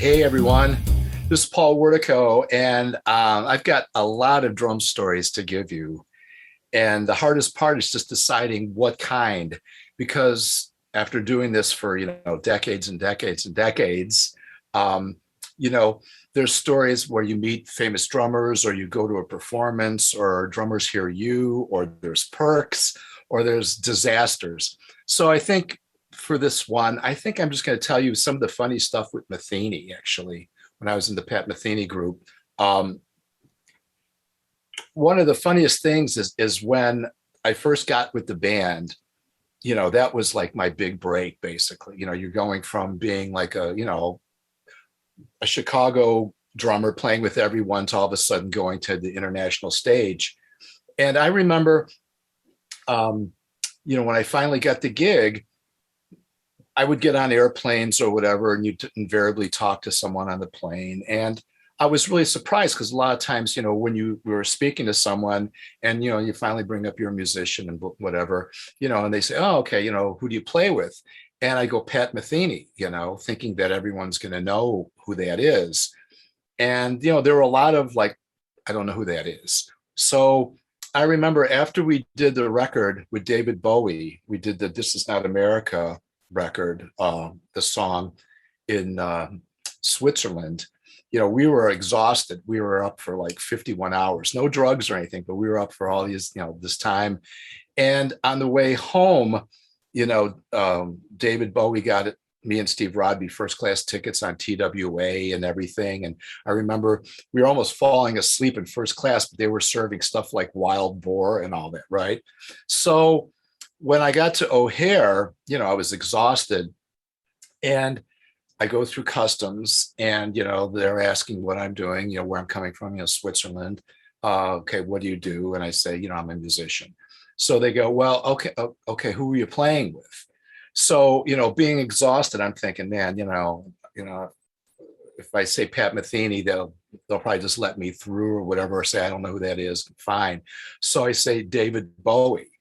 Hey everyone, this is Paul Wertico, and I've got a lot of drum stories to give you. And the hardest part is just deciding what kind, because after doing this for decades and decades and decades, um, you know, there's stories where you meet famous drummers, or you go to a performance, or drummers hear you, or there's perks, or there's disasters. So I think for this one, I think I'm just going to tell you some of the funny stuff with Matheny, actually, when I was in the Pat Metheny group. Um, One of the funniest things is when I first got with the band, that was like my big break, basically. You're going from being like a Chicago drummer playing with everyone to all of a sudden going to the international stage. And I remember, when I finally got the gig, I would get on airplanes or whatever, and you'd invariably talk to someone on the plane. And I was really surprised because a lot of times, when you were speaking to someone and, you finally bring up your musician and whatever, and they say, oh, okay, who do you play with? And I go, Pat Metheny, thinking that everyone's going to know who that is. And, there were a lot of like, I don't know who that is. So I remember after we did the record with David Bowie, we did the This Is Not America record, the song in Switzerland. We were exhausted. We were up for like 51 hours, no drugs or anything, but we were up for all these, this time. And on the way home, David Bowie got it, me and Steve Rodby first class tickets on TWA and everything. And I remember we were almost falling asleep in first class, but they were serving stuff like wild boar and all that, right? So when I got to O'Hare, I was exhausted, and I go through customs, and they're asking what I'm doing, where I'm coming from, Switzerland. Okay, what do you do? And I say, I'm a musician. So they go, well, okay, who are you playing with? So being exhausted, I'm thinking, man, if I say Pat Metheny, they'll probably just let me through or whatever, or say I don't know who that is. Fine. So I say David Bowie,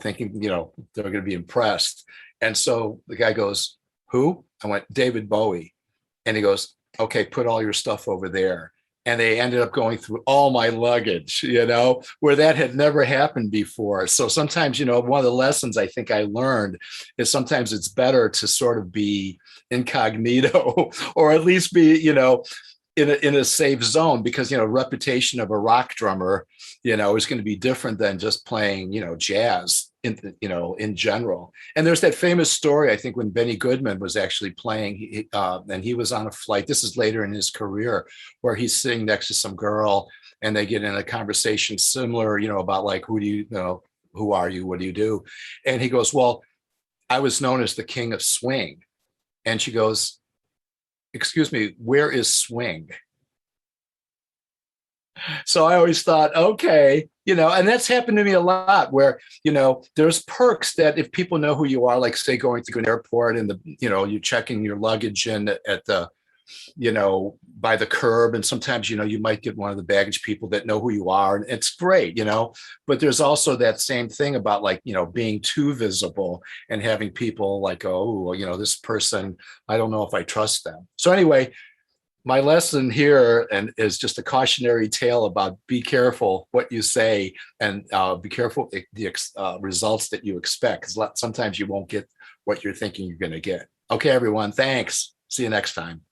thinking, they're going to be impressed. And so the guy goes, who? I went, David Bowie. And he goes, okay, put all your stuff over there. And they ended up going through all my luggage, where that had never happened before. So sometimes, one of the lessons I think I learned is sometimes it's better to sort of be incognito or at least be, in a safe zone, because reputation of a rock drummer is going to be different than just playing jazz in general. And there's that famous story, I think, when Benny Goodman was actually playing, and he was on a flight, this is later in his career, where he's sitting next to some girl and they get in a conversation similar, about like, who do you know, who are you, what do you do? And he goes, well, I was known as the king of swing. And she goes, excuse me, where is swing? So I always thought, okay, and that's happened to me a lot where, there's perks that if people know who you are, like say going to an airport and you're checking your luggage in at the, by the curb. And sometimes, you might get one of the baggage people that know who you are, and it's great, but there's also that same thing about like, being too visible and having people like, oh, this person, I don't know if I trust them. So anyway, my lesson here and is just a cautionary tale about be careful what you say, and be careful the results that you expect, because sometimes you won't get what you're thinking you're going to get. Okay, everyone, thanks. See you next time.